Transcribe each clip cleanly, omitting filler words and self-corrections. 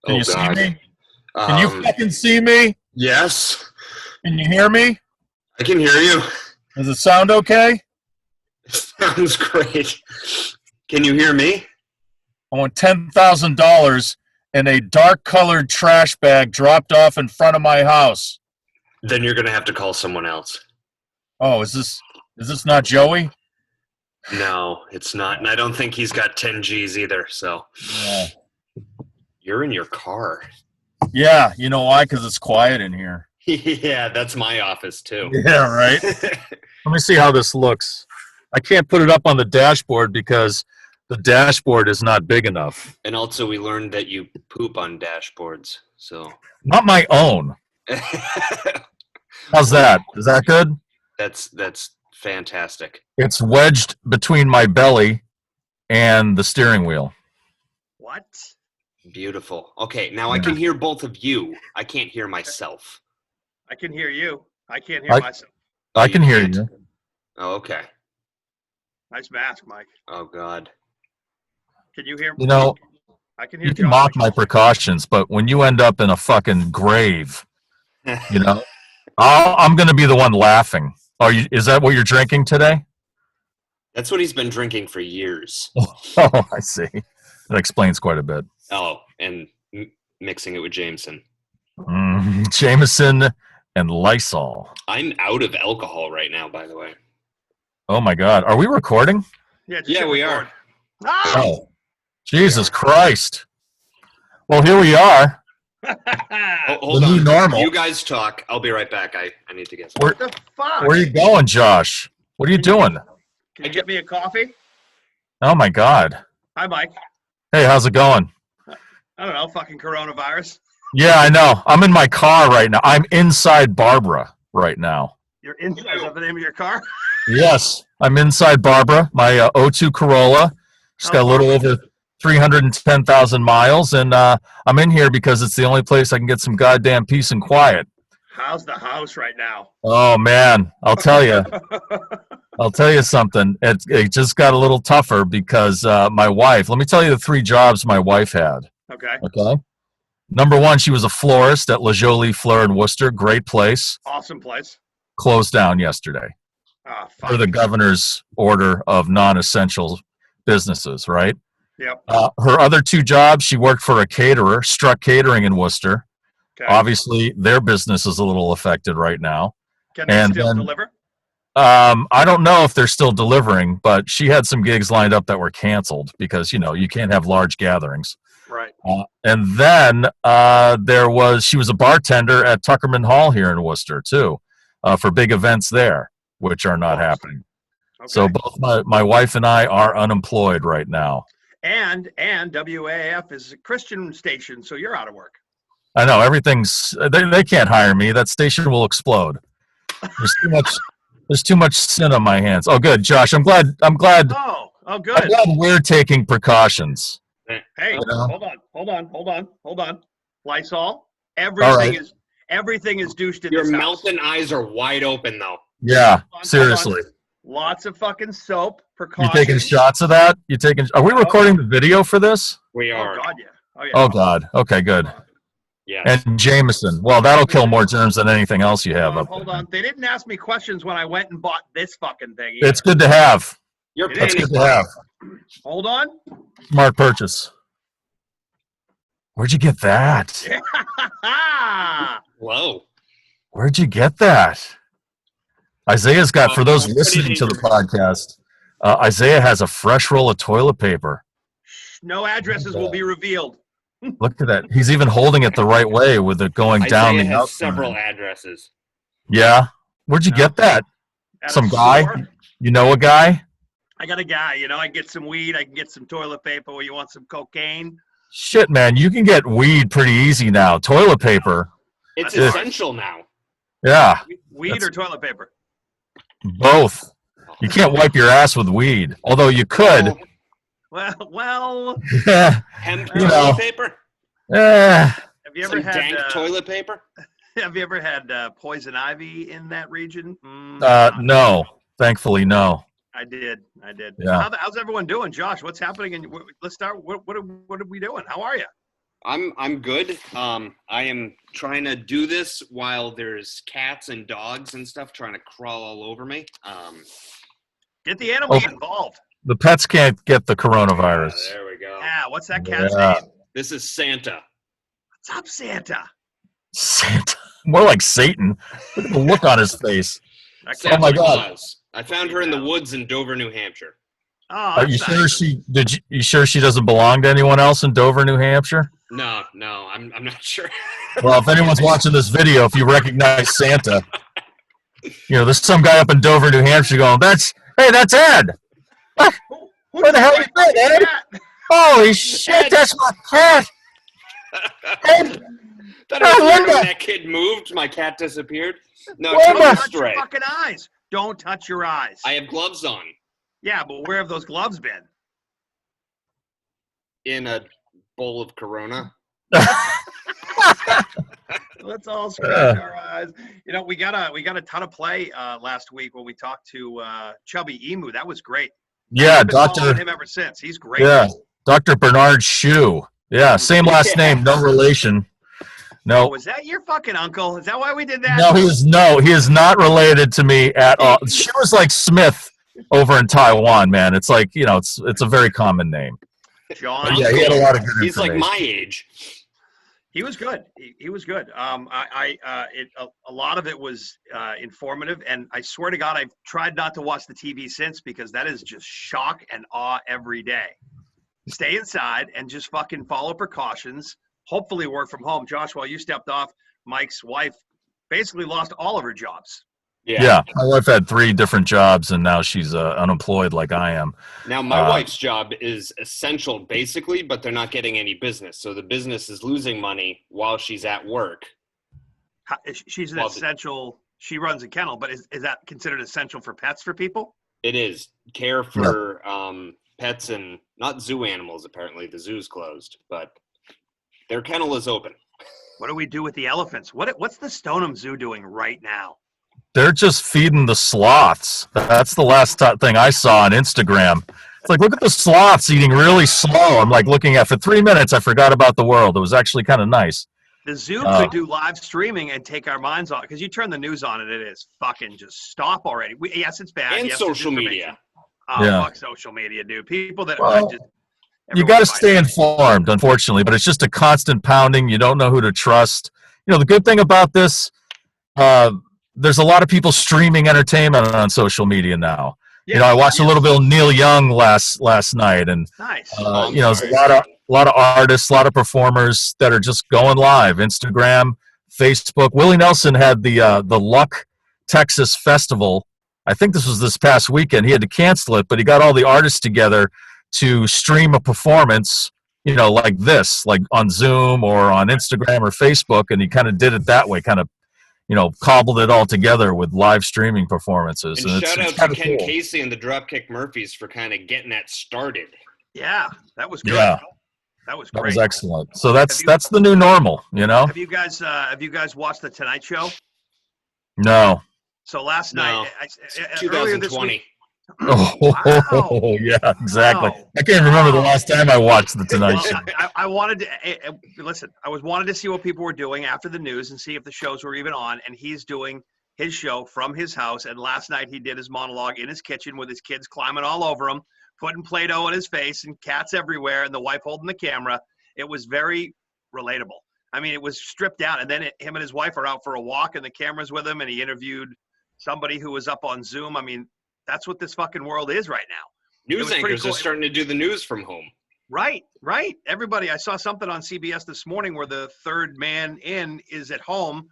Can Oh you see God. me? Can you fucking see me? Yes, Can you hear me? I can hear you. Does it sound okay? Sounds great. Can you hear me? I want $10,000 in a dark-colored trash bag dropped off in front of my house. Then you're gonna have to call someone else. Oh, is this not Joey? No, it's not, and I don't think he's got 10 G's either. So Yeah. you're in your car. Yeah, you know why? Because it's quiet in here. Yeah, that's my office too. Yeah, right? Let me see how this looks. I can't put it up on the dashboard because the dashboard is not big enough. And also, we learned that you poop on dashboards. So Not my own. How's that? Is that good? that's fantastic. It's wedged between my belly and the steering wheel. What? Beautiful. Okay, now I can hear both of you. I can't hear myself. I can hear you. I can't hear myself. I can hear can't? you. Oh, okay. Nice mask, Mike. Oh God. Can you hear me? You know, I can hear you can Josh. mock my precautions, but when you end up in a fucking grave, you know, I'm going to be the one laughing. Is that what you're drinking today? That's what he's been drinking for years. Oh, I see. That explains quite a bit. Oh, and mixing it with Jameson. Jameson and Lysol. I'm out of alcohol right now, by the way. Oh my God. Are we recording? Yeah, we are. Oh, Jesus Christ. Well, here we are. Hold The new on. normal. You guys talk. I'll be right back. I need to get some. What the fuck? Where are you going, Josh? What are you doing? Can you get me a coffee? Oh my God. Hi, Mike. Hey, how's it going? I don't know. Fucking coronavirus. Yeah, I know. I'm in my car right now. I'm inside Barbara right now. You're inside. Is that the name of your car? Yes, I'm inside Barbara, my '02 Corolla. She's got a little over 310,000 miles, and I'm in here because it's the only place I can get some goddamn peace and quiet. How's the house right now? Oh man, I'll tell you. I'll tell you something. It just got a little tougher because my wife. Let me tell you the 3 jobs my wife had. Okay. Okay. Number 1, she was a florist at La Jolie Fleur in Worcester. Great place. Awesome place. Closed down yesterday Ah, for fuck. the governor's order of non-essential businesses. Right. Yep. Her other 2 jobs, she worked for a caterer, Struck Catering in Worcester. Okay. Obviously, their business is a little affected right now. Can they and still then- deliver? I don't know if they're still delivering, but she had some gigs lined up that were canceled because, you know, you can't have large gatherings. Right. And then she was a bartender at Tuckerman Hall here in Worcester, too, for big events there, which are not happening. Okay. So both my wife and I are unemployed right now. And WAF is a Christian station, so you're out of work. I know they can't hire me. That station will explode. There's too much sin on my hands. Oh, good, Josh. I'm glad. Oh, good. I'm glad we're taking precautions. Hey, You know? hold on. Lysol. right. Everything is douched in Your this mouth house. and eyes are wide open, though. Yeah, Hold on. seriously. Lots of fucking soap. You Precautions. taking shots of that? Are we recording the video for this? We Oh are. God, yeah. Oh yeah. Oh God. Okay, good. Yes. And Jameson. Well, that'll kill more germs than anything else you have up Hold there. on. They didn't ask me questions when I went and bought this fucking thing. Either. It's good to have. You're It That's is. good to have. Hold on. Smart purchase. Where'd you get that? Whoa. Where'd you get that? Isaiah's got, for those Put it listening in to the your- podcast, Isaiah has a fresh roll of toilet paper. No addresses will be revealed. Look at that. He's even holding it the right way with it going down Isaiah the has outside. several addresses. Yeah. Where'd you get that? At a Some guy? store. You know a guy? I got a guy. You know, I can get some weed. I can get some toilet paper. Or you want some cocaine? Shit, man. You can get weed pretty easy now. Toilet paper. It's That's essential now. Yeah. Weed That's- or toilet paper? Both. You can't wipe your ass with weed. Although you could. Well. Hemp You know. toilet paper? Eh, Have you ever Some had? dank toilet paper? Have you ever had poison ivy in that region? no. Thankfully, no. I did. Yeah. How's everyone doing, Josh? What's happening? Let's start. What are we doing? How are you? I'm good. I am trying to do this while there's cats and dogs and stuff trying to crawl all over me. Get the animals involved. The pets can't get the coronavirus. There we go. Yeah, what's that cat's Yeah. name? This is Santa. What's up, Santa? Santa. More like Satan. Look at the look on his face. That Oh my cat's- God. Claus. I found her in the woods in Dover, New Hampshire. Oh, Are you that's sure nice. you sure she doesn't belong to anyone else in Dover, New Hampshire? No, I'm not sure. Well, if anyone's watching this video, if you recognize Santa, there's some guy up in Dover, New Hampshire going, that's Ed. Where the hell you been, Ed? Cat? Holy shit, that's my cat. Ed, That was weird Linda. when that kid moved. My cat disappeared. No, Linda. it Don't took touch your stray. fucking eyes. Don't touch your eyes. I have gloves on Yeah, but where have those gloves been? in a bowl of Corona. Let's all scratch our eyes. We got a ton of play last week when we talked to Chubby Emu. That was great. Yeah, I've been following Dr. him ever since. He's great. Yeah, Dr. Bernard Shue. Yeah, same last name, no relation. No. Was that your fucking uncle? Is that why we did that? He is not related to me at all. She was like Smith over in Taiwan, man. It's like, it's a very common name. John. But yeah, he had a lot of good He's like information. my age. He was good. He was good. A lot of it was informative, and I swear to God, I've tried not to watch the TV since because that is just shock and awe every day. Stay inside and just fucking follow precautions. Hopefully, work from home. Josh, while you stepped off, Mike's wife basically lost all of her jobs. Yeah, my wife had 3 different jobs, and now she's unemployed like I am. Now, my wife's job is essential, basically, but they're not getting any business. So the business is losing money while she's at work. She's an essential. She runs a kennel, but is that considered essential for pets for people? It is care for pets and not zoo animals. Apparently, the zoo's closed, but their kennel is open. What do we do with the elephants? What's the Stoneham Zoo doing right now? They're just feeding the sloths. That's the last thing I saw on Instagram. It's like, look at the sloths eating really slow. I'm like looking at for 3 minutes. I forgot about the world. It was actually kind of nice. The zoo could do live streaming and take our minds off because you turn the news on and it is fucking just stop already. Yes, it's bad. And yes, social it's media. Oh, Yeah. fuck social media, dude. People that Well, just You got to stay informed, unfortunately, but it's just a constant pounding. You don't know who to trust. The good thing about this, there's a lot of people streaming entertainment on social media now. I watched a little bit of Neil Young last night, and Nice. there's a lot of artists, a lot of performers that are just going live. Instagram, Facebook. Willie Nelson had the Luck Texas Festival. I think this was this past weekend. He had to cancel it, but he got all the artists together to stream a performance, like this, like on Zoom or on Instagram or Facebook, and he kind of did it that way, kind of, cobbled it all together with live streaming performances. And it's shout out to kinda Ken cool. Casey and the Dropkick Murphys for kind of getting that started. Yeah, that was good. Yeah. That was That great. was excellent. So that's the new normal, Have you guys watched the Tonight Show? No. So last No. night, It's earlier this 2020. week. Oh, Wow. yeah, exactly. Wow. I can't remember the last time I watched the Tonight Show. Well, I wanted to listen. I wanted to see what people were doing after the news and see if the shows were even on. And he's doing his show from his house. And last night he did his monologue in his kitchen with his kids climbing all over him, putting Play-Doh on his face, and cats everywhere, and the wife holding the camera. It was very relatable. I mean, it was stripped down. And then him and his wife are out for a walk, and the camera's with him. And he interviewed somebody who was up on Zoom. I mean, that's what this fucking world is right now. News anchors are starting to do the news from home. Right. Everybody, I saw something on CBS this morning where the third man in is at home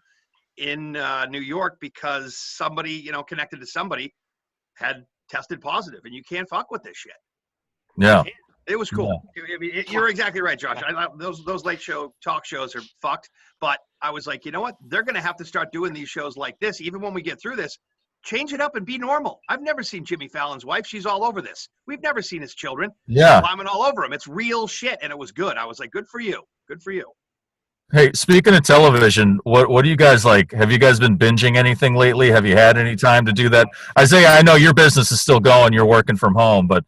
in New York because somebody, connected to somebody had tested positive, and you can't fuck with this shit. Yeah. It was cool. I mean, you're exactly right, Josh. Those late show talk shows are fucked, but I was like, you know what? They're going to have to start doing these shows like this, even when we get through this. Change it up and be normal. I've never seen Jimmy Fallon's wife. She's all over this. We've never seen his children. Yeah. Climbing all over him. It's real shit, and it was good. I was like, good for you. Good for you. Hey, speaking of television, what do you guys like? Have you guys been binging anything lately? Have you had any time to do that? Isaiah, I know your business is still going. You're working from home, but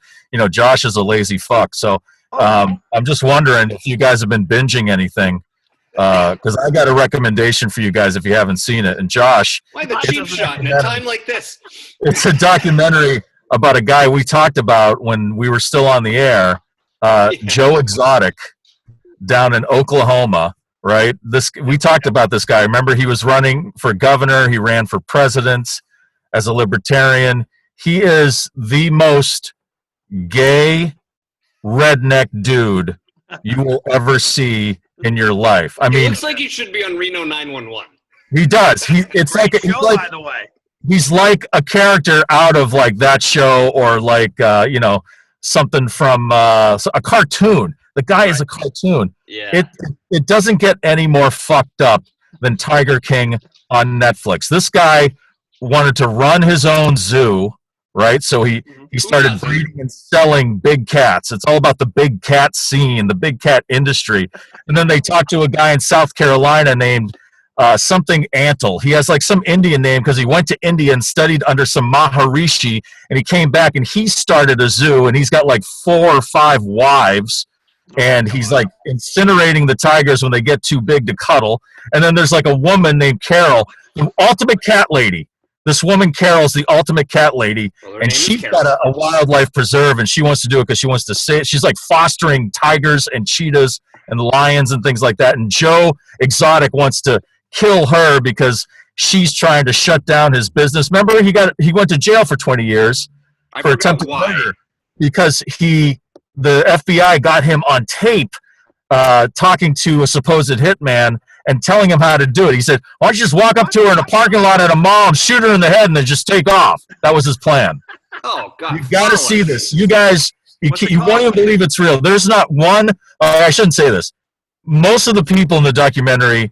Josh is a lazy fuck. So I'm just wondering if you guys have been binging anything, because I got a recommendation for you guys if you haven't seen it. And Josh, Why the cheap shot in a time like this? it's a documentary about a guy we talked about when we were still on the air, Joe Exotic, down in Oklahoma. Right? We talked about this guy. Remember, he was running for governor. He ran for president as a libertarian. He is the most gay redneck dude you will ever see in your life. I mean, looks like he should be on Reno 911. He does. It's Great like, show, by the way. He's like a character out of like that show, or like something from a cartoon. The guy is a cartoon. Yeah. It doesn't get any more fucked up than Tiger King on Netflix. This guy wanted to run his own zoo, right? So he started breeding and selling big cats. It's all about the big cat scene, the big cat industry. And then they talked to a guy in South Carolina named something Antle. He has like some Indian name because he went to India and studied under some Maharishi, and he came back and he started a zoo, and he's got like 4 or 5 wives, and he's like incinerating the tigers when they get too big to cuddle. And then there's like a woman named Carol, the ultimate cat lady. This woman Carol's the ultimate cat lady, and she's got a wildlife preserve, and she wants to do it because she wants to say it. She's like fostering tigers and cheetahs and lions and things like that. And Joe Exotic wants to kill her because she's trying to shut down his business. Remember, he went to jail for 20 years for attempted murder because the FBI got him on tape talking to a supposed hitman and telling him how to do it. He said, why don't you just walk up to her in a parking lot at a mall and shoot her in the head and then just take off? That was his plan. Oh, God. You've got to see this. You guys, you won't even believe it's real. There's not one, I shouldn't say this. Most of the people in the documentary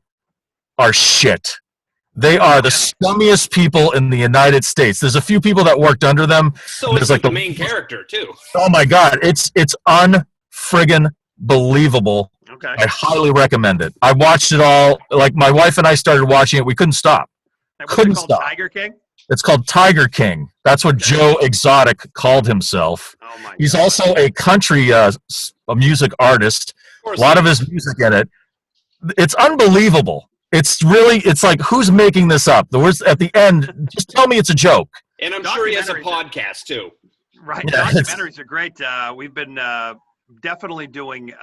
are shit. They are the scummiest people in the United States. There's a few people that worked under them. So it's like the main character, too. Oh, my God. It's unfriggin' believable. Okay. I highly recommend it. I watched it all. Like, my wife and I started watching it. We couldn't stop. Couldn't stop. Tiger King? It's called Tiger King. That's what Joe Exotic called himself. Oh my He's God. also a country a music artist. A lot of his music in it. It's unbelievable. It's like, who's making this up? The words at the end, just tell me it's a joke. And I'm sure he has a podcast, too. Right. Yeah, Documentaries are great. We've been definitely doing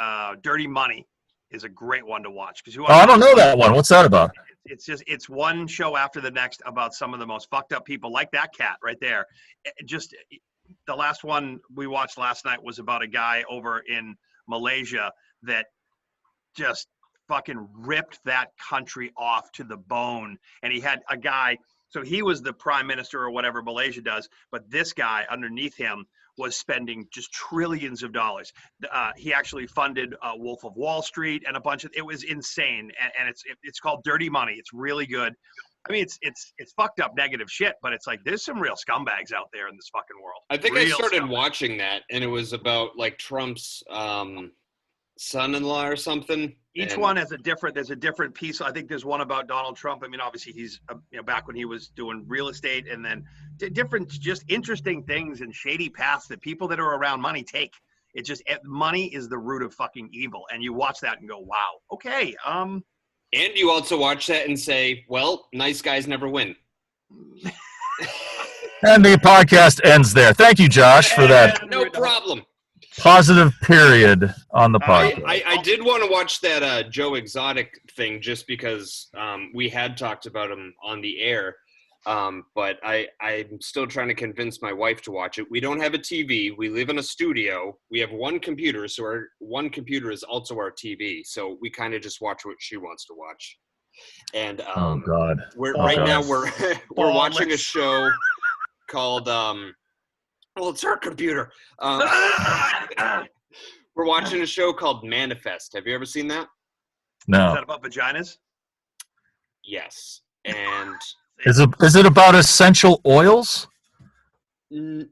Dirty Money is a great one to watch. I don't know that one. What's that about? It's one show after the next about some of the most fucked up people, like that cat right there. Just the last one we watched last night was about a guy over in Malaysia that just fucking ripped that country off to the bone. And he had a guy, so he was the prime minister or whatever Malaysia does, but this guy underneath him was spending just trillions of dollars. He actually funded Wolf of Wall Street and a bunch of, it was insane. And it's called Dirty Money. It's really good. I mean, it's fucked up negative shit, but it's like, there's some real scumbags out there in this fucking world. I think I started watching that, and it was about like Trump's son-in-law or something. Each one has there's a different piece. I think there's one about Donald Trump. I mean, obviously he's back when he was doing real estate, and then different, just interesting things and shady paths that people that are around money take. It just, money is the root of fucking evil. And you watch that and go, wow, okay. And you also watch that and say, well, nice guys never win. And the podcast ends there. Thank you, Josh, for that. No problem. Positive period on the podcast. I did want to watch that Joe Exotic thing just because we had talked about him on the air, but I'm still trying to convince my wife to watch it. We don't have a TV. We live in a studio. We have one computer, so our one computer is also our TV. So we kind of just watch what she wants to watch. And oh God, now we're watching a show called. Well, it's our computer. We're watching a show called Manifest. Have you ever seen that? No. Is that about vaginas? Yes. And is it about essential oils? No.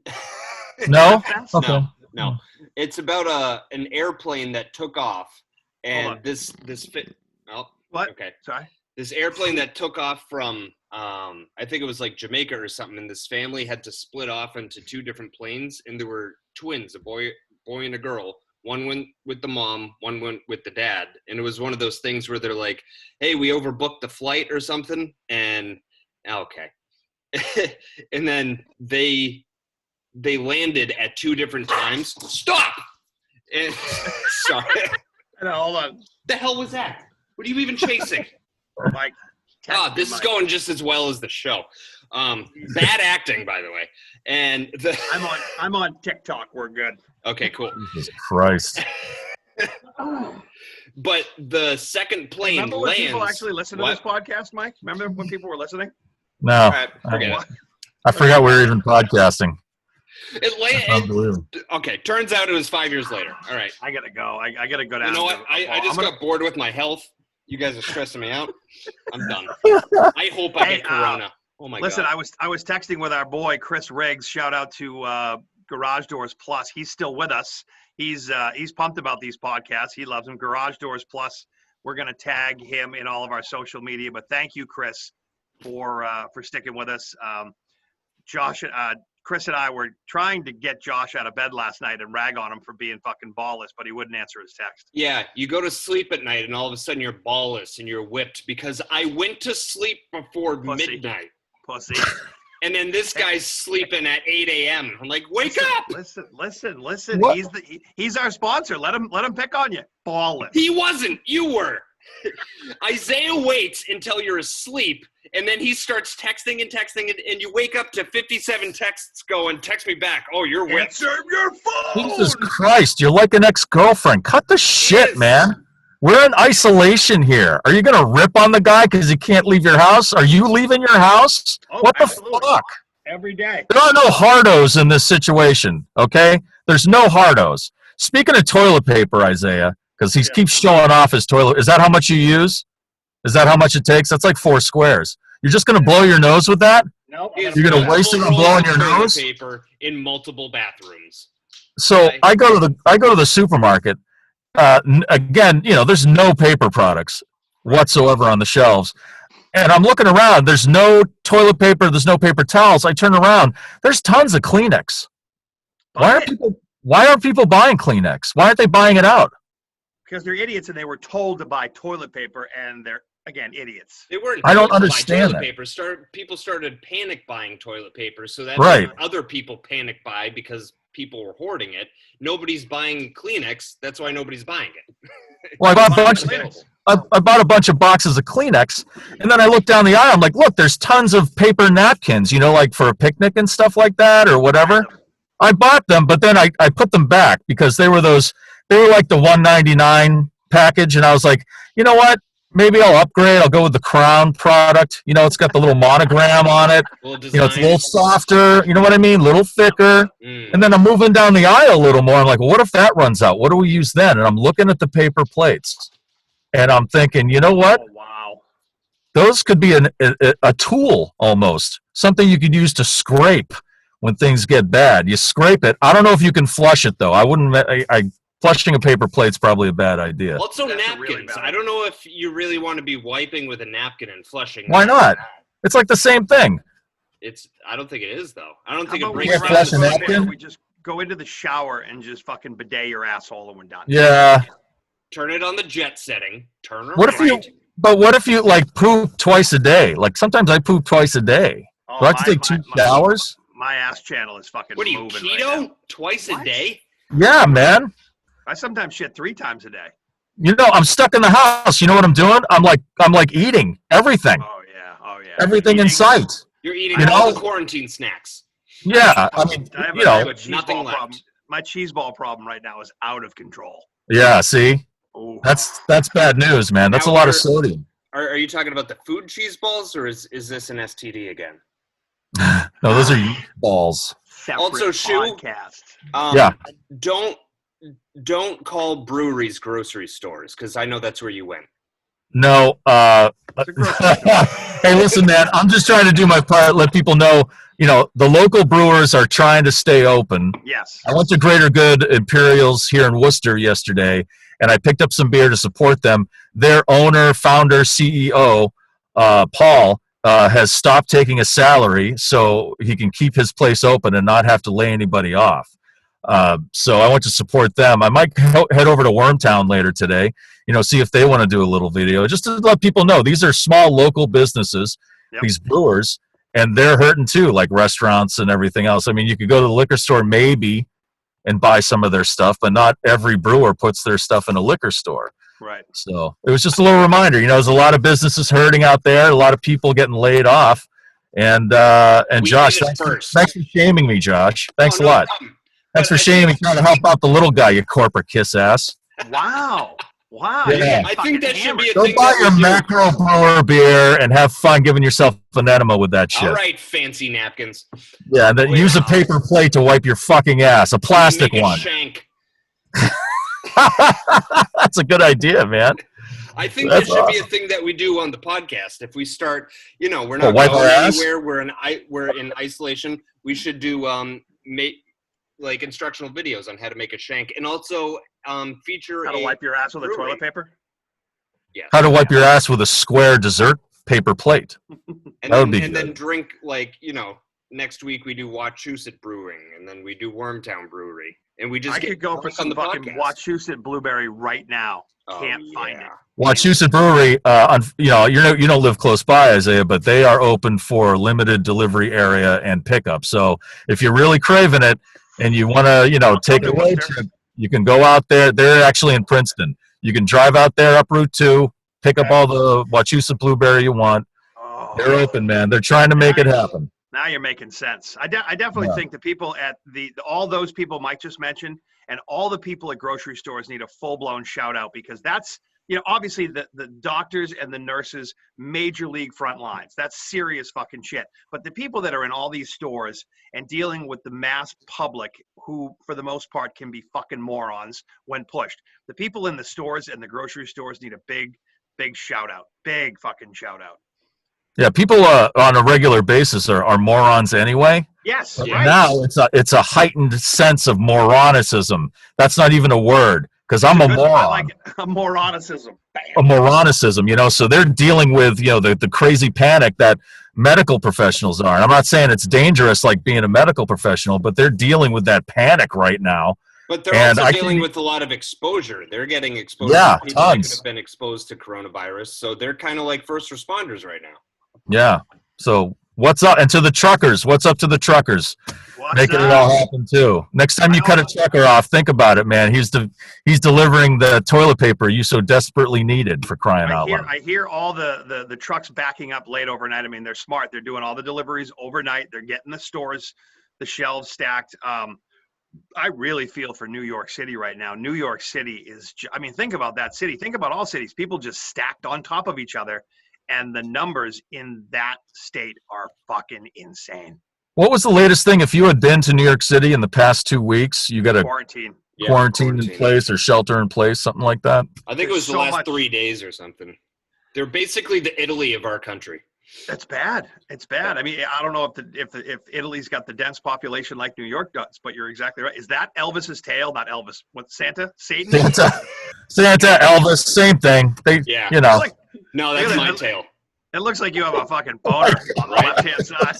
Okay. No. It's about an airplane that took off, and this fit. Oh, what? Okay. Sorry. This airplane that took off from I think it was like Jamaica or something, and this family had to split off into 2 different planes, and there were twins, a boy and a girl. One went with the mom, one went with the dad. And it was one of those things where they're like, hey, we overbooked the flight or something. And okay. And then they landed at 2 different times. Stop! And, sorry. No, hold on. The hell was that? What are you even chasing? Mike. This is going just as well as the show. Bad acting, by the way. And I'm on TikTok. We're good. Okay, cool. Jesus Christ. But the second plane Remember when lands. people actually listen to this podcast, Mike? Remember when people were listening? No. All right, forget it. I forgot we were even podcasting. It okay, turns out it was 5 years later. All right. I gotta go. I gotta go down. You know what? I just got bored with my health. You guys are stressing me out. I'm done. I hope I get Corona. Oh my listen, God. I was texting with our boy Chris Riggs. Shout out to Garage Doors Plus. He's still with us. He's pumped about these podcasts. He loves them. Garage Doors Plus. We're gonna tag him in all of our social media. But thank you, Chris, for sticking with us. Chris and I were trying to get Josh out of bed last night and rag on him for being fucking ballless, but he wouldn't answer his text. Yeah, you go to sleep at night and all of a sudden you're ballless and you're whipped because I went to sleep before midnight. Pussy. And then this guy's sleeping at 8 a.m. I'm like, wake up! Listen. What? He's our sponsor. Let him pick on you. Ballless. He wasn't. You were. Isaiah waits until you're asleep, and then he starts texting, and you wake up to 57 texts going, text me back. Oh, you're whipped. Answer your phone. Jesus Christ, you're like an ex-girlfriend. Cut the shit, man. We're in isolation here. Are you going to rip on the guy because he can't leave your house? Are you leaving your house? Oh, What absolutely. the fuck? Every day. There are no hardos in this situation, okay? There's no hardos. Speaking of toilet paper, Isaiah, because he keeps showing off his toilet. Is that how much you use? Is that how much it takes? That's like 4 squares. You're just going to blow your nose with that? Nope. He has You're going to waste it on multiple blowing your toilet nose? paper in multiple bathrooms. So I go to the supermarket. Again, there's no paper products whatsoever on the shelves. And I'm looking around. There's no toilet paper. There's no paper towels. I turn around. There's tons of Kleenex. Why aren't people buying Kleenex? Why aren't they buying it out? Because they're idiots and they were told to buy toilet paper and they're, again, idiots. They weren't. I don't told to buy understand toilet that. paper. People started panic buying toilet paper, so that Right. made other people panic buy because people were hoarding it. Nobody's buying Kleenex. That's why nobody's buying it. Well, I bought Available. I bought a bunch of boxes of Kleenex, and then I looked down the aisle. I'm like, look, there's tons of paper napkins, like for a picnic and stuff like that or whatever. I bought them, but then I put them back because they were like the $1.99 package, and I was like, you know what? Maybe I'll upgrade. I'll go with the Crown product. It's got the little monogram on it. It's a little softer. You know what I mean? A little thicker. And then I'm moving down the aisle a little more. I'm like, well, what if that runs out? What do we use then? And I'm looking at the paper plates, and I'm thinking, you know what? Oh, wow. Those could be a tool almost, something you could use to scrape when things get bad. You scrape it. I don't know if you can flush it, though. I wouldn't. Flushing a paper plate's probably a bad idea. Also, That's a napkins. really bad I don't know if you really want to be wiping with a napkin and flushing. Why not? It's like the same thing. I don't think it is, though. I don't How think it about we breaks Yeah, run flush down a this the over napkin? and we just go into the shower and just fucking bidet your asshole and we're done. Yeah. Turn it on the jet setting. Turn around. What if you like poop twice a day? Like sometimes I poop twice a day. Oh, Do I have to take 2 showers? My ass channel is fucking What are you, moving keto? right now. Twice What? a day? Yeah, man. I sometimes shit 3 times a day. I'm stuck in the house. You know what I'm doing? I'm like eating everything. Oh yeah. Everything in Eating. sight. You're eating You all know- the quarantine snacks. Yeah. I mean, I have a cheese nothing ball left. problem. My cheese ball problem right now is out of control. Yeah, see? Ooh. That's bad news, man. That's a lot of sodium. Are you talking about the food cheese balls, or is this an STD again? No, those are yeast balls. Separate Also, Shu, podcast. Yeah. Don't call breweries grocery stores, because I know that's where you went. No. It's a grocery Hey, listen, man. I'm just trying to do my part. Let people know, the local brewers are trying to stay open. Yes. I went to Greater Good Imperials here in Worcester yesterday, and I picked up some beer to support them. Their owner, founder, CEO, Paul, has stopped taking a salary so he can keep his place open and not have to lay anybody off. So I went to support them. I might head over to Wormtown later today, see if they want to do a little video, just to let people know these are small local businesses, these brewers, and they're hurting too, like restaurants and everything else. I mean, you could go to the liquor store maybe and buy some of their stuff, but not every brewer puts their stuff in a liquor store. Right. So it was just a little reminder, there's a lot of businesses hurting out there, a lot of people getting laid off. And Josh, thanks for shaming me, Josh. Thanks a lot. Thanks for shaming me, trying to help out the little guy, you corporate kiss ass. Wow. Yeah. I think that should be a Go thing. Go buy your macro brewer beer and have fun giving yourself an enema with that shit. All right, fancy napkins. Yeah, and then use a paper plate to wipe your fucking ass, a plastic one. Shank. That's a good idea, man. I think that should be a thing that we do on the podcast. If we start, we're not wipe going our ass? anywhere. We're in isolation. We should do like instructional videos on how to make a shank, and also feature how to wipe your ass with a toilet paper. Yeah. How to wipe your ass with a square dessert paper plate. Then drink next week we do Wachusett Brewing, and then we do Wormtown Brewery, and we just I could go for some fucking Wachusett Blueberry right now. Can't find it. Wachusett Brewery, you don't live close by, Isaiah, but they are open for limited delivery area and pickup. So if you're really craving it and you want to, take it away, you can go out there. They're actually in Princeton. You can drive out there up Route 2, pick up all the Wachusett Blueberry you want. Oh, they're open, man. They're trying to make it happen. Now you're making sense. I definitely think the people at all those people Mike just mentioned and all the people at grocery stores need a full-blown shout-out, because that's, obviously the doctors and the nurses, major league front lines. That's serious fucking shit. But the people that are in all these stores and dealing with the mass public, who for the most part can be fucking morons when pushed. The people in the stores and the grocery stores need a big shout-out. Big fucking shout-out. Yeah, people on a regular basis are morons anyway. Yes. Right. Now it's a heightened sense of moronicism. That's not even a word, because I'm a moron. I like it. A moronicism. Bam. A moronicism, so they're dealing with, the crazy panic that medical professionals are. And I'm not saying it's dangerous like being a medical professional, but they're dealing with that panic right now. But they're also dealing with a lot of exposure. They're getting exposed. Yeah, people tons. That have been exposed to coronavirus. So they're kind of like first responders right now. Yeah. So what's up? And to the truckers, what's up to the truckers? Making it all happen too. Next time you cut a trucker off, think about it, man. He's delivering the toilet paper you so desperately needed, for crying out loud. I hear all the trucks backing up late overnight. I mean, they're smart. They're doing all the deliveries overnight. They're getting the stores, the shelves stacked. I really feel for New York City right now. New York City is, think about that city. Think about all cities. People just stacked on top of each other. And the numbers in that state are fucking insane. What was the latest thing? If you had been to New York City in the past 2 weeks, you got a quarantine in place or shelter in place, something like that? I think it was the last 3 days or something. They're basically the Italy of our country. That's bad. It's bad. I mean, I don't know if Italy's got the dense population like New York does, but you're exactly right. Is that Elvis's tail? Not Elvis. What, Santa? Satan? Santa, Elvis, same thing. No, that's my tail. It looks like you have a fucking boner on the left-hand side.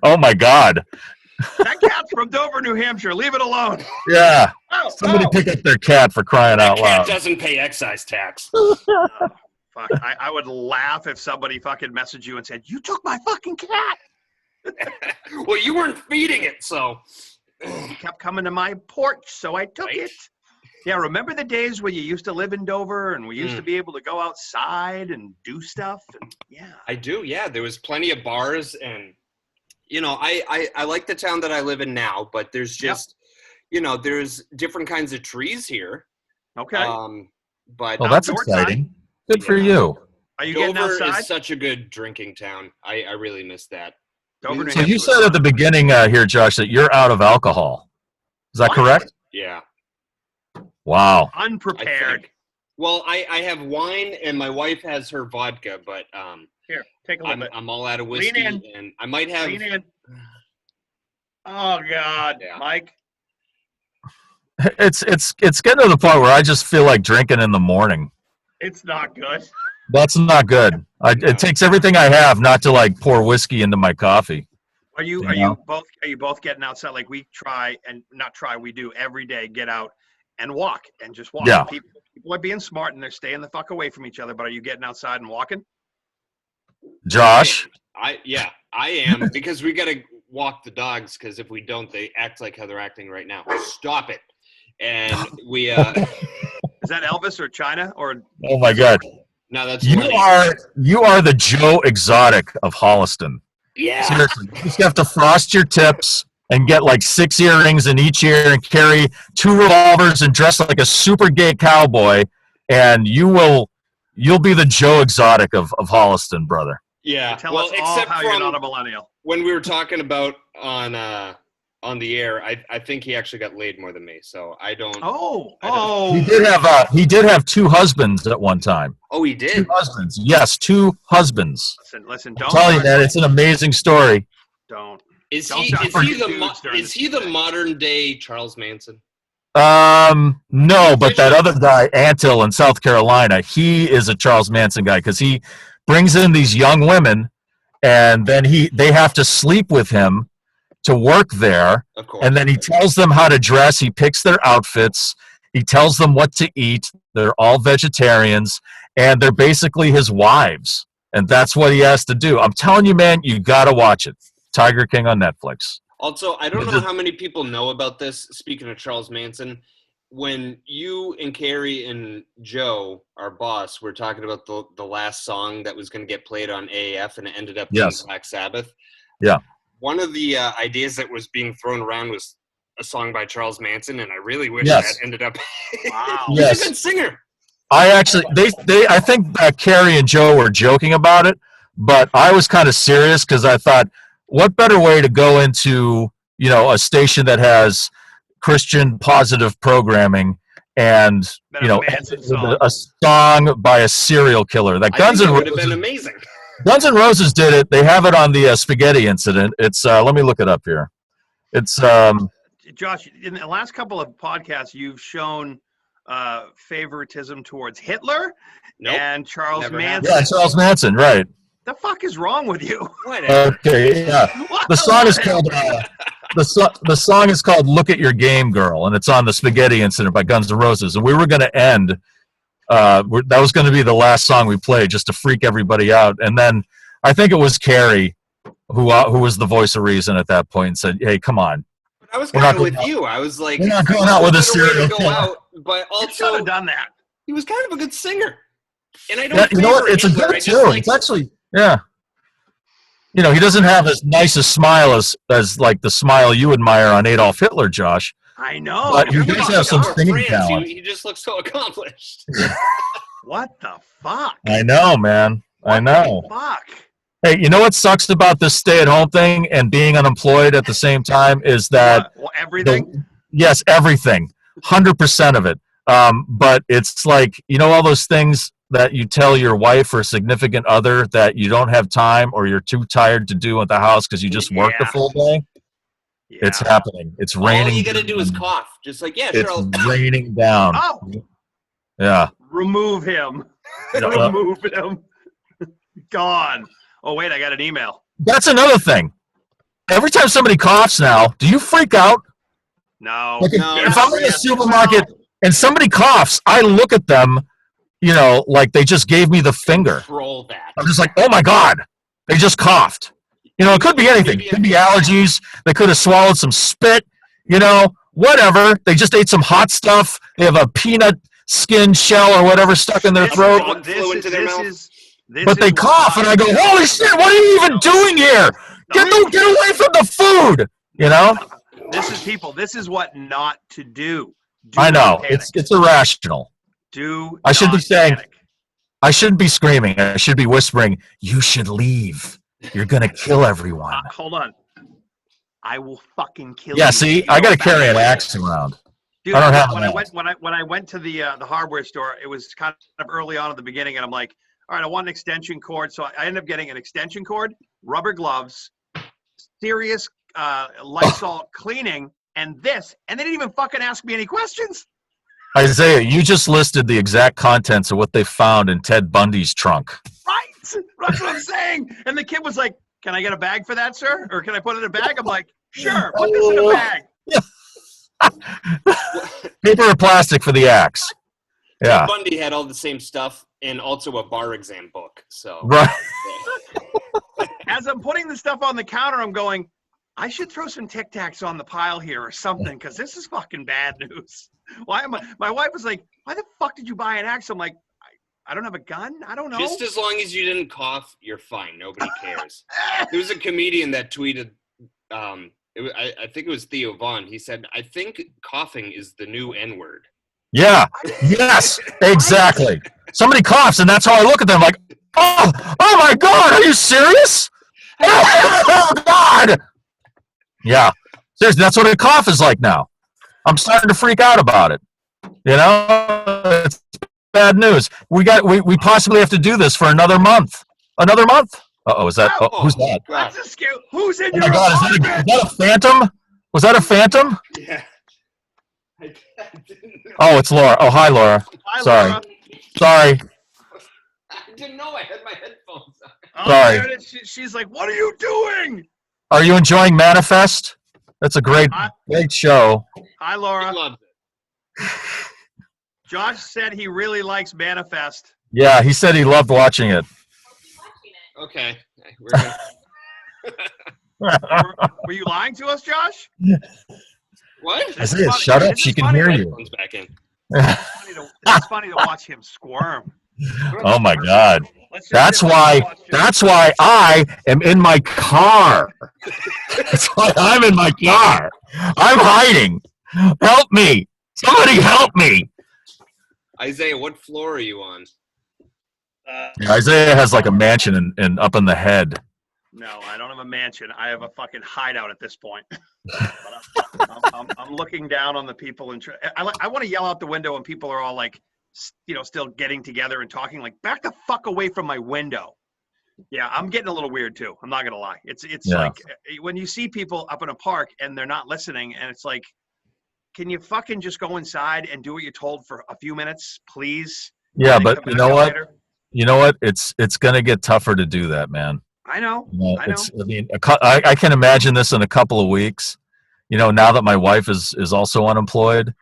Oh, my God. That cat's from Dover, New Hampshire. Leave it alone. Yeah. Somebody pick up their cat, for crying out loud. Cat doesn't pay excise tax. Fuck. I would laugh if somebody fucking messaged you and said, "You took my fucking cat." Well, you weren't feeding it, so. He kept coming to my porch, so I took it. Yeah, remember the days when you used to live in Dover and we used to be able to go outside and do stuff? And, yeah. I do, yeah. There was plenty of bars and, I like the town that I live in now, but there's just, there's different kinds of trees here. Okay. But that's exciting. Good for you. Are you Dover getting outside? is such a good drinking town. I really miss that. Dover, so you said at the beginning here, Josh, that you're out of alcohol. Is that correct? Yeah. Wow. Unprepared. Well, I have wine and my wife has her vodka, but here, take a little bit. I'm all out of whiskey, and I might have. Lean in. Oh God, yeah. Mike. It's getting to the point where I just feel like drinking in the morning. It's not good. That's not good. It takes everything I have not to like pour whiskey into my coffee. Are you both getting outside? Like we do every day, get out and walk and just walk. Yeah. People are being smart and they're staying the fuck away from each other, but are you getting outside and walking? Josh? I am, because we got to walk the dogs, because if we don't, they act like how they're acting right now. Stop it. And we Is that Elvis or China or? Oh my God. No, that's You Lenny. are the Joe Exotic of Holliston. Yeah. Seriously, you just have to frost your tips and get like 6 earrings in each ear and carry 2 revolvers and dress like a super gay cowboy, and you'll be the Joe Exotic of Holliston, brother. Yeah. Tell us all how you're not a millennial. When we were talking about on the air, I think he actually got laid more than me, so I don't. He did have 2 husbands at one time. Oh, he did. 2 husbands. Yes, 2 husbands. Listen. I'm telling you, man, it's an amazing story. Don't. Is Don't he the modern day Charles Manson? No, but that other guy, Antil in South Carolina, he is a Charles Manson guy because he brings in these young women, and then they have to sleep with him to work there. Of course. And then he tells them how to dress. He picks their outfits. He tells them what to eat. They're all vegetarians, and they're basically his wives. And that's what he has to do. I'm telling you, man, you got to watch it. Tiger King on Netflix. Also, I don't know how many people know about this. Speaking of Charles Manson, when you and Carrie and Joe, our boss, were talking about the last song that was going to get played on AAF, and it ended up being Black Sabbath. Yeah. One of the ideas that was being thrown around was a song by Charles Manson, and I really wish that ended up. Wow. He's a good singer. I think Carrie and Joe were joking about it, but I was kind of serious because I thought, what better way to go into, a station that has Christian positive programming and, a song by a serial killer. That Guns N' Roses would have been amazing. Guns N' Roses did it. They have it on the Spaghetti Incident. It's let me look it up here. It's Josh, in the last couple of podcasts, you've shown favoritism towards Hitler and Charles Manson. Yeah, Charles Manson, right. The fuck is wrong with you? Okay, yeah. The song is called the song is called "Look at Your Game, Girl," and it's on the Spaghetti Incident by Guns N' Roses. And we were going to end. That was going to be the last song we played, just to freak everybody out. And then I think it was Carrie who was the voice of reason at that point and said, "Hey, come on." I was kind of with you. I was like, we're not going out with a serial killer. But also, you should have done that. He was kind of a good singer, and I don't. You know what? It's a good tune. It's actually. Yeah. He doesn't have as nice a smile as like the smile you admire on Adolf Hitler, Josh. I know. But he does have some singing talent. He just looks so accomplished. What the fuck? I know, man. I know. What the fuck? Hey, you know what sucks about this stay-at-home thing and being unemployed at the same time is that everything? Yes, everything. 100% of it. But it's like, all those things that you tell your wife or significant other that you don't have time or you're too tired to do at the house because you just work the full day. Yeah. It's happening. It's raining. All you got to do is cough. Just like, sure. It's raining down. Oh. Yeah. Remove him. Remove him. Gone. Oh, wait, I got an email. That's another thing. Every time somebody coughs now, do you freak out? No. Like if I'm in the supermarket and somebody coughs, I look at them, like they just gave me the finger. Roll that. I'm just like, oh my God, they just coughed. It could be anything. It could be allergies. They could have swallowed some spit, whatever. They just ate some hot stuff. They have a peanut skin shell or whatever stuck in their throat. But they cough, and I go, holy shit, what are you even doing here? Get away from the food, This is people. This is what not to do. I know. It's irrational. I should be saying, I shouldn't be screaming. I should be whispering, you should leave. You're going to kill everyone. Hold on. I will fucking kill you. Yeah, see, I got to carry an axe around. Dude, I don't have when I went to the hardware store, it was kind of early on at the beginning, and I'm like, all right, I want an extension cord. So I ended up getting an extension cord, rubber gloves, serious Lysol cleaning, and this. And they didn't even fucking ask me any questions. Isaiah, you just listed the exact contents of what they found in Ted Bundy's trunk. Right. That's what I'm saying. And the kid was like, can I get a bag for that, sir? Or can I put it in a bag? I'm like, sure, put this in a bag. Paper or plastic for the axe. Yeah. Ted Bundy had all the same stuff and also a bar exam book. So Right. As I'm putting the stuff on the counter, I'm going, I should throw some Tic Tacs on the pile here or something, because this is fucking bad news. My wife was like, why the fuck did you buy an axe? I'm like, I don't have a gun. I don't know. just as long as you didn't cough, you're fine. Nobody cares. There was a comedian that tweeted, I think it was Theo Vaughn. He said, I think coughing is the new N-word. Yeah. Yes. Exactly. Somebody coughs, and that's how I look at them. Like, oh my God, are you serious? Oh God. Yeah. Seriously, that's what a cough is like now. I'm starting to freak out about it. You know, it's bad news. We possibly have to do this for another month. Another month? Uh-oh, is that? Oh, who's that? That's a scare. Who's in Oh your my God, is that a phantom? Was that a phantom? Yeah. I didn't know. Oh, it's Laura. Oh, hi, Laura. Hi, Sorry. Laura. Sorry. I didn't know I had my headphones on. Oh, Sorry. there it is. She's like, what are you doing? Are you enjoying Manifest? That's a great show. Hi, I Laura. loved it. Josh said he really likes Manifest. Yeah, he said he loved watching it. Okay. We're gonna, Were you lying to us, Josh? what? Isaiah, funny. shut up. This She is can funny. hear you. Headphones back in. It's funny to watch him squirm. Oh my God. Let's just That's sit why. back and watch him. That's why I am in my car. That's why I'm in my car. I'm hiding. Help me. Somebody help me. Isaiah, what floor are you on? Yeah, Isaiah has like a mansion in up in the head. No, I don't have a mansion. I have a fucking hideout at this point. I'm looking down on the people and I want to yell out the window when people are all like, still getting together and talking. Like, back the fuck away from my window. Yeah, I'm getting a little weird too. I'm not gonna lie. It's Yeah. like when you see people up in a park and they're not listening, and it's like, can you fucking just go inside and do what you're told for a few minutes, please? Yeah, And then but come you back know out what? later? You know what? It's gonna get tougher to do that, man. I know. I know. It's. I mean, I can imagine this in a couple of weeks. Now that my wife is also unemployed.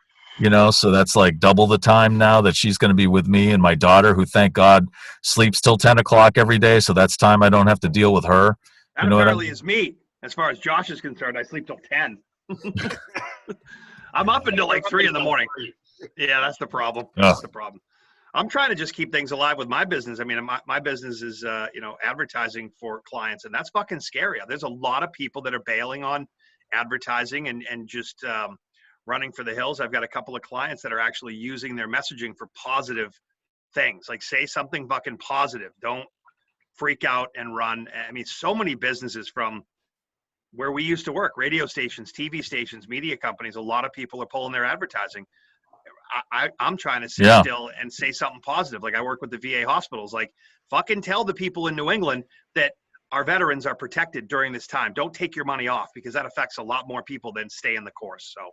So that's like double the time now that she's going to be with me and my daughter, who, thank God, sleeps till 10 o'clock every day. So that's time I don't have to deal with her. That You know what I apparently is me. As far as Josh is concerned, I sleep till 10. I'm up until like 3 in the morning. Yeah, that's the problem. That's the problem. I'm trying to just keep things alive with my business. I mean, my business is, advertising for clients, and that's fucking scary. There's a lot of people that are bailing on advertising and just running for the hills. I've got a couple of clients that are actually using their messaging for positive things, like say something fucking positive. Don't freak out and run. I mean, so many businesses from where we used to work, radio stations, TV stations, media companies, a lot of people are pulling their advertising. I'm trying to sit still and say something positive. Like, I work with the VA hospitals. Like, fucking tell the people in New England that our veterans are protected during this time. Don't take your money off, because that affects a lot more people than stay in the course. So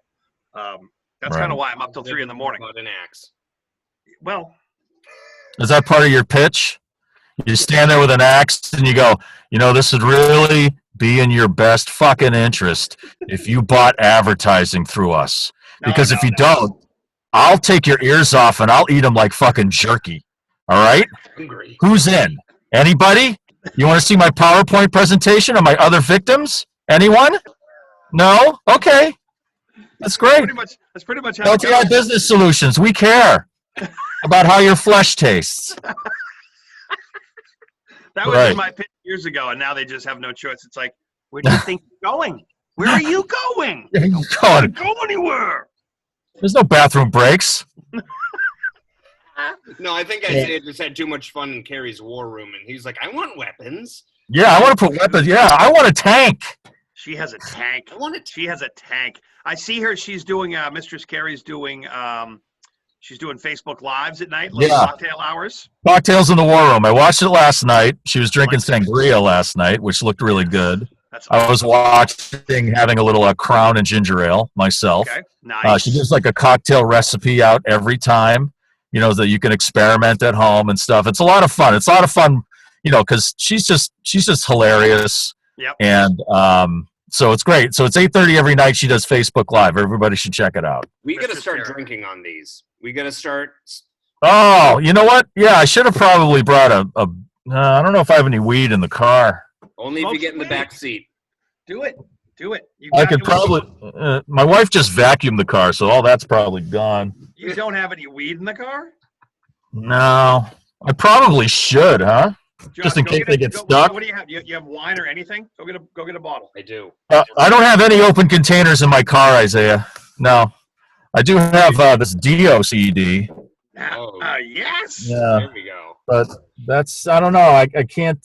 that's kind of why I'm up till 3 in the morning. About an axe. Well, Is that part of your pitch? You stand there with an axe and you go, this would really be in your best fucking interest if you bought advertising through us. Because if you don't, I'll take your ears off and I'll eat them like fucking jerky. All right? Hungry. Who's in? Anybody? You want to see my PowerPoint presentation of my other victims? Anyone? No? Okay. That's great. That's pretty much how it LTI goes. Business Solutions. We care about how your flesh tastes. That was Right. in my pitch years ago, and now they just have no choice. It's like, where do you think you're going? Where are you going? God, Go anywhere. there's no bathroom breaks. No, I think Isaiah just had too much fun in Carrie's war room, and he's like, I want weapons. Yeah, I want to put weapons. Yeah, I want a tank. She has a tank. I want it. She has a tank. I see her. She's doing. Mistress Carrie's doing. She's doing Facebook Lives at night, little Yeah. cocktail hours. Cocktails in the War Room. I watched it last night. She was drinking sangria last night, which looked really good. That's I was having a little Crown and ginger ale myself. okay. Nice. She gives like a cocktail recipe out every time, that you can experiment at home and stuff. It's a lot of fun. It's a lot of fun, because she's just hilarious. Yep. And so it's great. So it's 8:30 every night. She does Facebook Live. Everybody should check it out. We got to Mr. start Sarah. drinking on these. We got to start. Oh, you know what? Yeah, I should have probably brought a I don't know if I have any weed in the car. Only if you Smoke get in the some back seat. Do it. Do it. I could probably. My wife just vacuumed the car, so all that's probably gone. You don't have any weed in the car? No, I probably should, huh? Just in go case they get go- stuck. What do you have? You have wine or anything? Go get a bottle. I do. I don't have any open containers in my car, Isaiah. No, I do have this Dio CD, Oh. Yes. Yeah. There we go. but that's I don't know. I can't.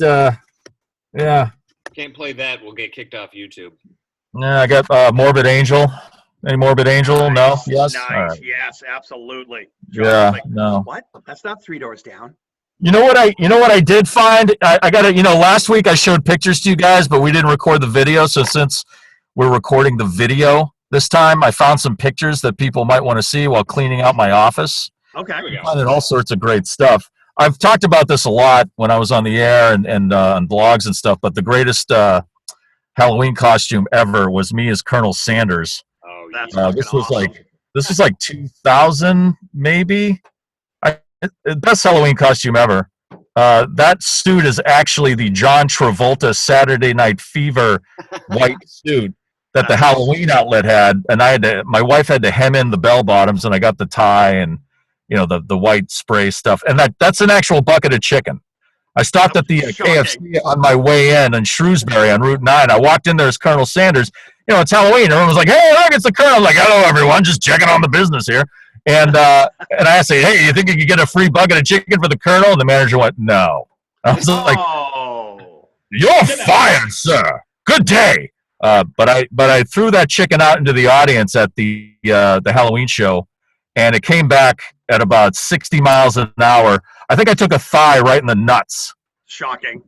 Yeah, Can't play that. We'll get kicked off YouTube. yeah. I got Morbid Angel. Any Morbid Angel? No. Yes. Nice. All right. Yes, absolutely. John Yeah. was like, No. what? That's not Three Doors Down. You know what I did find? I got to, last week I showed pictures to you guys, but we didn't record the video. So since we're recording the video this time, I found some pictures that people might want to see while cleaning out my office. Okay. There we go. Finding all sorts of great stuff. I've talked about this a lot when I was on the air and on blogs and stuff, but the greatest Halloween costume ever was me as Colonel Sanders. Oh, That's yeah. This fucking was awesome. this was like 2000 maybe. Best Halloween costume ever. That suit is actually the John Travolta Saturday Night Fever white suit that the Halloween outlet had, and my wife had to hem in the bell bottoms, and I got the tie and the white spray stuff, and that's an actual bucket of chicken. I stopped at the KFC on my way in Shrewsbury on Route 9. I walked in there as Colonel Sanders. It's Halloween. Everyone was like, "Hey, look, it's the Colonel." I'm like, "Hello, everyone. Just checking on the business here." And I asked, "Hey, you think you could get a free bucket of chicken for the Colonel?" And the manager went, "No." I was like, Oh. "You're fired, sir. Good day." But I threw that chicken out into the audience at the Halloween show, and it came back at about 60 miles an hour. I think I took a thigh right in the nuts. Shocking.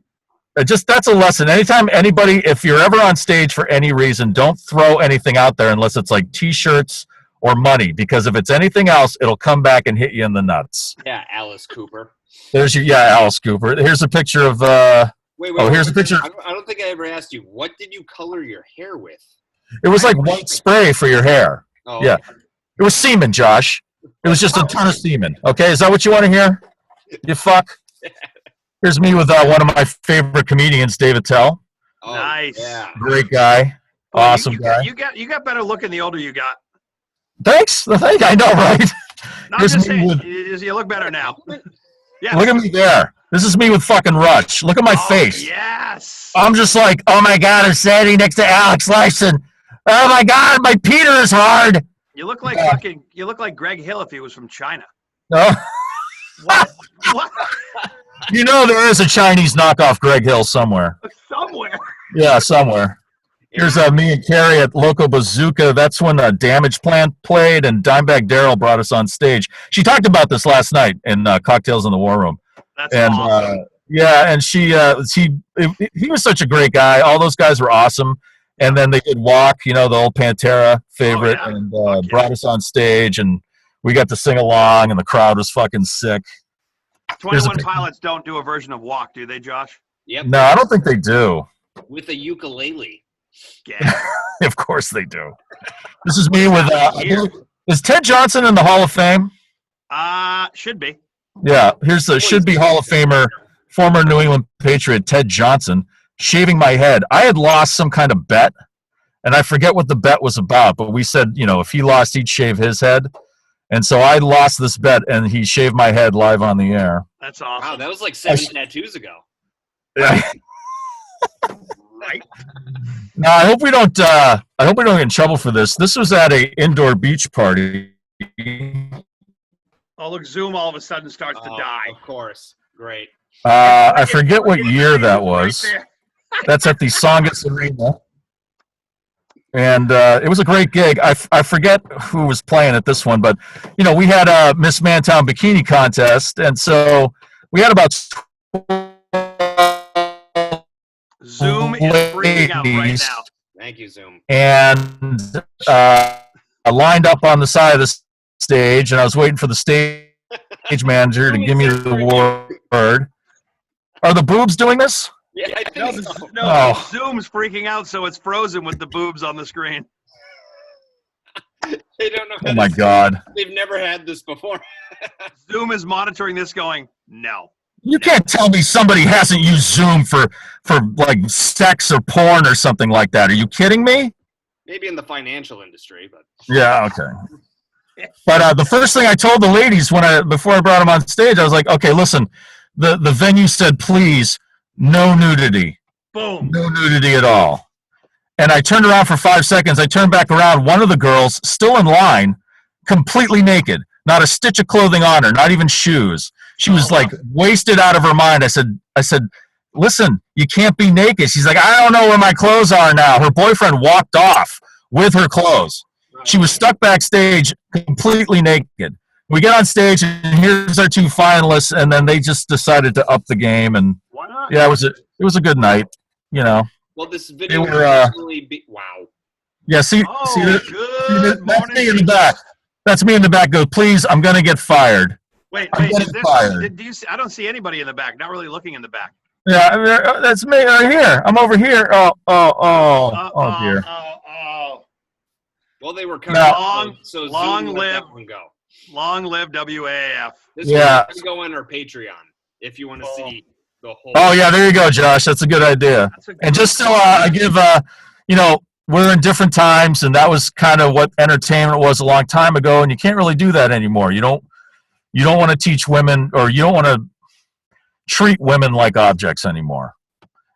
That's a lesson. Anytime anybody, if you're ever on stage for any reason, don't throw anything out there unless it's like T-shirts or money, because if it's anything else, it'll come back and hit you in the nuts. Yeah, Alice Cooper. There's Alice Cooper. Here's a picture of. Wait. Here's a picture. I don't think I ever asked you. What did you color your hair with? It was like white spray for your hair. Oh, Yeah. It was semen, Josh. It was just a ton of semen. Okay, is that what you want to hear? You fuck. Here's me with one of my favorite comedians, David Tell. Oh, Nice. Yeah. Great guy, Boy, awesome you guy. got better looking the older you got. Thanks. I know, right? No, I'm Here's just me saying, with- you look better now. Yeah. Look at me there. This is me with fucking Rush. Look at my face. Yes. I'm just like, oh my god, I'm standing next to Alex Lifeson. Oh my god, my Peter is hard. You look like You look like Greg Hill if he was from China. Oh, What? What? there is a Chinese knockoff Greg Hill somewhere. Somewhere. Yeah, somewhere. Here's me and Carrie at Loco Bazooka. That's when Damage Plan played, and Dimebag Daryl brought us on stage. She talked about this last night in Cocktails in the War Room. That's And awesome. and he was such a great guy. All those guys were awesome. And then they did Walk, the old Pantera favorite, yeah. and Fuck yeah. brought us on stage, and we got to sing along, and the crowd was fucking sick. 21 Pilots don't do a version of Walk, do they, Josh? Yep. No, I don't think they do. With a ukulele. Yeah. Of course they do. This is me with. Is Ted Johnson in the Hall of Fame? Should be. Yeah. Here's the should be Hall of Famer, former New England Patriot Ted Johnson, shaving my head. I had lost some kind of bet, and I forget what the bet was about, but we said, if he lost, he'd shave his head. And so I lost this bet, and he shaved my head live on the air. That's awesome. Wow, that was like 7 tattoos ago. Right? Now I hope we don't get in trouble for this. This was at a indoor beach party. Oh, look, Zoom all of a sudden starts to die. Of course. Great. I forget what year that was. Right there. That's at the Songus Arena. And it was a great gig. I forget who was playing at this one, but, we had a Miss Mantown bikini contest. And so we had about Zoom is freaking out right now. Thank you, Zoom. And I lined up on the side of the stage, and I was waiting for the stage manager to give me the word. Are the boobs doing this? Yeah, I No, think so. Oh. Zoom's freaking out, so it's frozen with the boobs on the screen. They don't know. Oh my God. They've never had this before. Zoom is monitoring this, going, no. You can't tell me somebody hasn't used Zoom for like sex or porn or something like that. Are you kidding me? Maybe in the financial industry, but Yeah, okay. But the first thing I told the ladies before I brought them on stage, I was like, okay, listen, the venue said, please, no nudity. Boom. No nudity at all. And I turned around for 5 seconds. I turned back around. One of the girls, still in line, completely naked, not a stitch of clothing on her, not even shoes. She was like wasted out of her mind. I said, listen, you can't be naked. She's like, I don't know where my clothes are now. Her boyfriend walked off with her clothes. She was stuck backstage completely naked. We get on stage, and here's our 2 finalists, and then they just decided to up the game. And Why not? yeah, it was a good night, you know. well, this video They will were, actually be wow. Yeah, see, Good that's morning. me in the back. That's me in the back. Go, please, I'm gonna get fired. Wait, I'm is getting this? fired. Do you see, I don't see anybody in the back. Not really looking in the back. Yeah, that's me right here. I'm over here. Oh dear. Oh. Well, they were coming. Now- so long Zoom let live- that one go. Long live WAF. This Yeah. one can go on our Patreon if you want to see the whole. Oh yeah, there you go, Josh. That's a good idea. That's a good And just so I give, we're in different times, and that was kind of what entertainment was a long time ago, and you can't really do that anymore. You don't want to teach women, or you don't want to treat women like objects anymore.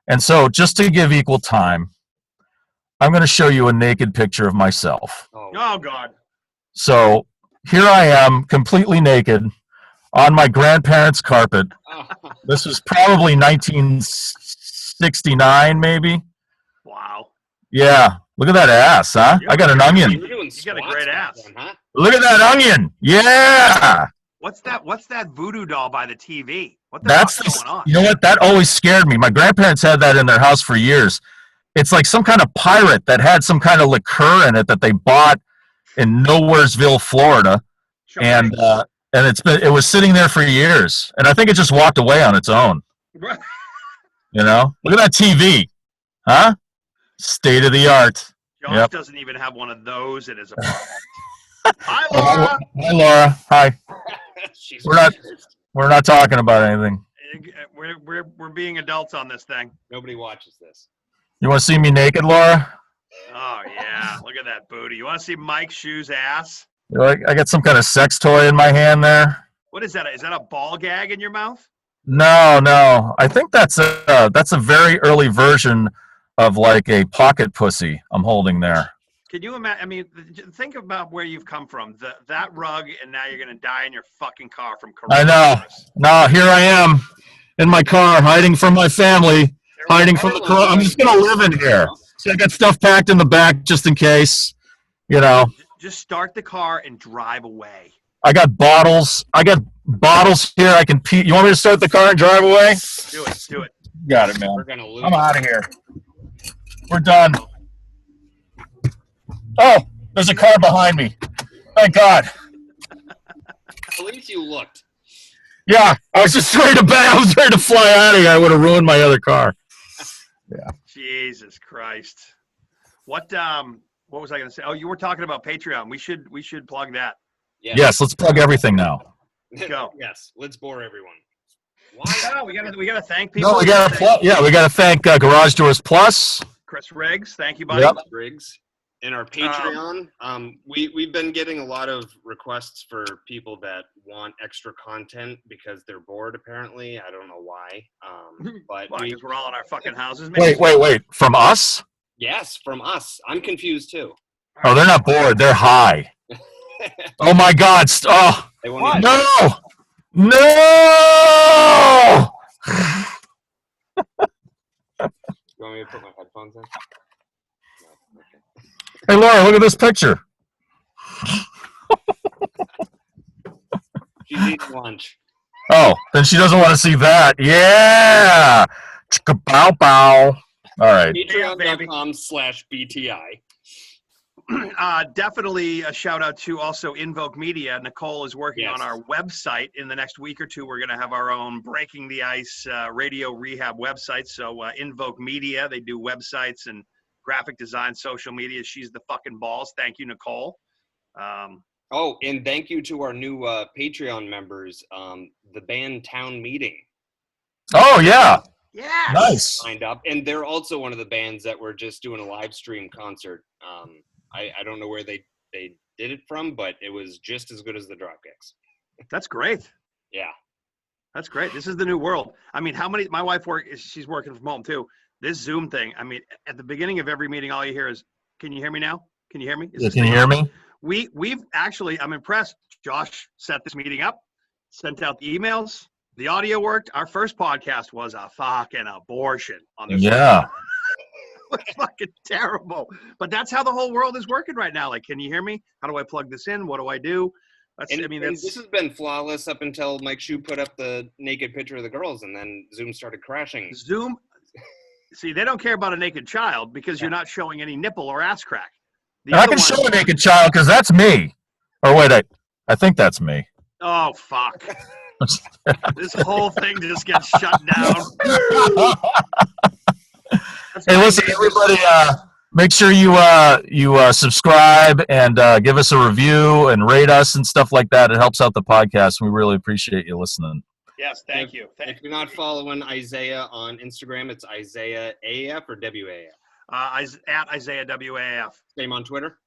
And so, just to give equal time, I'm going to show you a naked picture of myself. Oh God. So here I am, completely naked, on my grandparents' carpet. Oh. This was probably 1969, maybe. Wow. Yeah, look at that ass, huh? I got an onion. You're doing You got a squats great back ass. then, huh? Look at that onion. Yeah. What's that voodoo doll by the TV? What the That's fuck's going on? You know what? That always scared me. My grandparents had that in their house for years. It's like some kind of pirate that had some kind of liqueur in it that they bought in Nowheresville, Florida, Sure. and it was sitting there for years, and I think it just walked away on its own. You know, look at that TV, huh? State of the art. Josh Yep. doesn't even have one of those in his apartment. Hi, Hi, Laura. Laura. Hi. She's We're not talking about anything. We're being adults on this thing. Nobody watches this. You want to see me naked, Laura? Oh yeah, look at that booty. You want to see Mike Shoe's ass? I got some kind of sex toy in my hand there. What is that? Is that a ball gag in your mouth? No. I think that's a very early version of like a pocket pussy I'm holding there. Can you imagine? I mean, think about where you've come from. That rug, and now you're gonna die in your fucking car from coronavirus. I know. No, here I am in my car, hiding from my family, hiding from the corona. I'm just gonna live in here. So I got stuff packed in the back just in case. You know, Just start the car and drive away. I got bottles. Here. I can pee. You want me to start the car and drive away? Do it. Do it. Got it, man. We're gonna lose. I'm out of here. We're done. Oh, there's a car behind me. Thank God. At least you looked. Yeah, I was just ready to fly out of here. I would have ruined my other car. Jesus Christ. What was I gonna say? Oh, you were talking about Patreon. We should plug that. Yes, let's plug everything now. Go. Yes. Let's bore everyone. Why? No, we gotta thank people. No, we got to thank Garage Doors Plus. Chris Riggs. Thank you, buddy. Yep. Briggs. In our Patreon, we've been getting a lot of requests for people that want extra content because they're bored. Apparently, I don't know why. But Because we're all in our fucking houses. Wait. From us? yes, from us. I'm confused too. Oh, they're not bored. They're high. Oh my God! They won't even- No! No! You want me to put my headphones in? No. Okay. Hey, Laura, look at this picture. She's eating lunch. Oh, then she doesn't want to see that. Yeah! Chicka bow bow. All right. Patreon.com/BTI. Definitely a shout out to also Invoke Media. Nicole is working on Yes. our website. In the next week or two, we're going to have our own Breaking the Ice radio rehab website. So Invoke Media, they do websites and graphic design, social media. She's the fucking balls. Thank you, Nicole. Oh, and thank you to our new Patreon members, the band Town Meeting. Oh yeah, Yes. nice. Signed up, and they're also one of the bands that were just doing a live stream concert. I don't know where they did it from, but it was just as good as the Dropkicks. That's great. Yeah. That's great. This is the new world. I mean, my wife she's working from home too. This Zoom thing, I mean, at the beginning of every meeting, all you hear is, can you hear me now? Can you hear me? Yeah, can you hear me? We've actually, I'm impressed. Josh set this meeting up, sent out the emails. The audio worked. Our first podcast was a fucking abortion on this. Yeah. It was fucking terrible. But that's how the whole world is working right now. Like, can you hear me? How do I plug this in? What do I do? And this has been flawless up until Mike Shue put up the naked picture of the girls, and then Zoom started crashing. Zoom. See, they don't care about a naked child because you're not showing any nipple or ass crack. I can show a naked child because that's me. Or wait, I think that's me. Oh, fuck. This whole thing just gets shut down. Hey, listen, everybody, make sure you subscribe and give us a review and rate us and stuff like that. It helps out the podcast. We really appreciate you listening. Yes, thank you. If you're not following Isaiah on Instagram, it's Isaiah AF or WAF? At Isaiah WAF. Same on Twitter?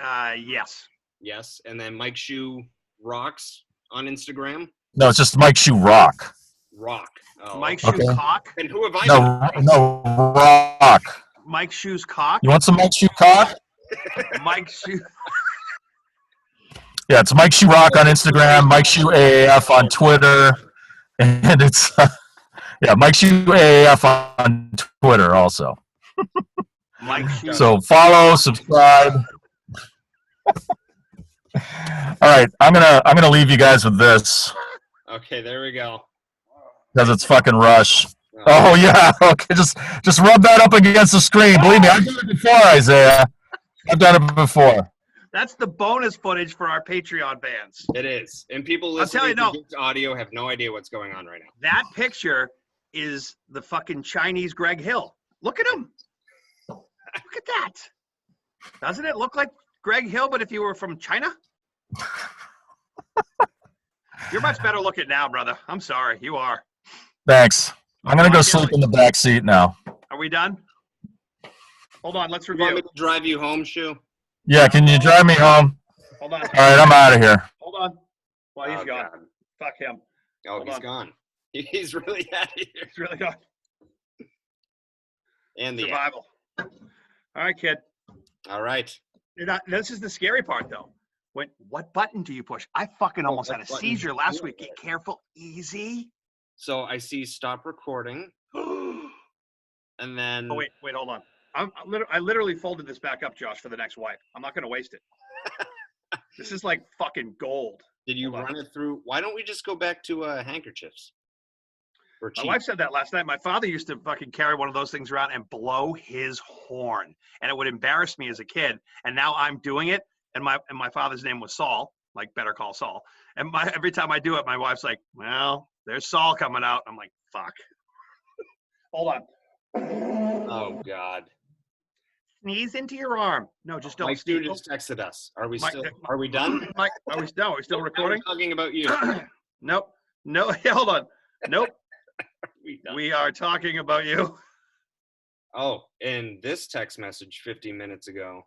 Yes. Yes. And then Mike Shue Rocks on Instagram? No, it's just Mike Shue Rock. Rock. Oh. Mike Shue's cock? And who have I No, Rock. Mike Shue's cock? You want some Mike Shue cock? Mike Shue. Yeah, it's Mike Shue Rock on Instagram, Mike Shue AAF on Twitter, and it's Mike Shue AAF on Twitter also. Mike Shue. So follow, subscribe. All right, I'm gonna leave you guys with this Okay, there we go. because it's fucking Rush. Oh yeah, okay, just rub that up against the screen. Believe me, I've done it before, Isaiah. I've done it before. That's the bonus footage for our Patreon fans. It is. And people I'll tell listening you, to this audio have no idea what's going on right now. That picture is the fucking Chinese Greg Hill. Look at him. Look at that. Doesn't it look like Greg Hill, but if you were from China? You're much better looking now, brother. I'm sorry. You are. Thanks. I'm gonna go sleep in the back seat now. Are we done? Hold on. Let's You want me review. to drive you home, Shue? Yeah, can you drive me home? Hold on. All right, I'm out of here. Hold on. Well, he's Oh, gone. God. Fuck him. Oh, Hold he's on. gone. He's really out of here. He's really gone. And the Survival. All right, kid. All right. You're not. This is the scary part, though. What button do you push? I fucking almost had a what button seizure do you last do week. it? Get careful. Easy. So I see stop recording, Oh, and then wait, hold on. I literally folded this back up, Josh, for the next wipe. I'm not going to waste it. This is like fucking gold. did you Hold on. run it through? Why don't we just go back to handkerchiefs? Or My cheap? wife said that last night. My father used to fucking carry one of those things around and blow his horn, and it would embarrass me as a kid. And now I'm doing it, and my father's name was Saul, like Better Call Saul. And every time I do it, my wife's like, "Well, there's Saul coming out." I'm like, "Fuck." Hold on. Oh God. Sneeze into your arm. No, just don't Mike Stu sneeze. just texted us. Are we Mike- still? Are we done? Mike, are we still recording? I'm talking about you. Nope. No, hold on. Nope. We done. We are talking about you. Oh, and this text message 50 minutes ago.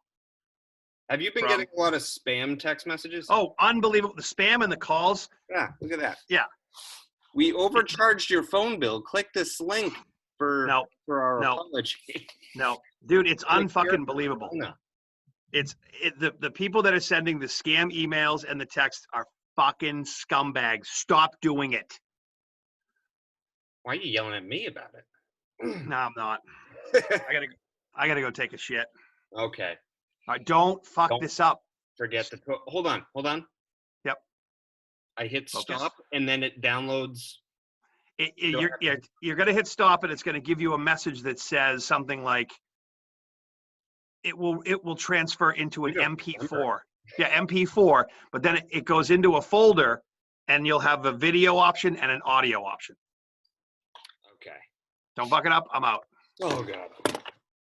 Have you been From? getting a lot of spam text messages? Oh, unbelievable. The spam and the calls. Yeah, look at that. Yeah. We overcharged your phone bill. Click this link for our No. apology. No, dude, it's Like, unfucking believable. Rona. The people that are sending the scam emails and the texts are fucking scumbags. Stop doing it. Why are you yelling at me about it? No, I'm not. I gotta go take a shit. Okay. All right, don't fuck Don't- this up. Forget the. Hold on. Yep. I hit Focus. stop and then it downloads. You're gonna hit stop and it's gonna give you a message that says something like, it will transfer into an You don't MP4. Yeah, MP4, but then it goes into a folder, and you'll have a video option and an audio option. Okay. Don't fuck it up. I'm out. Oh God.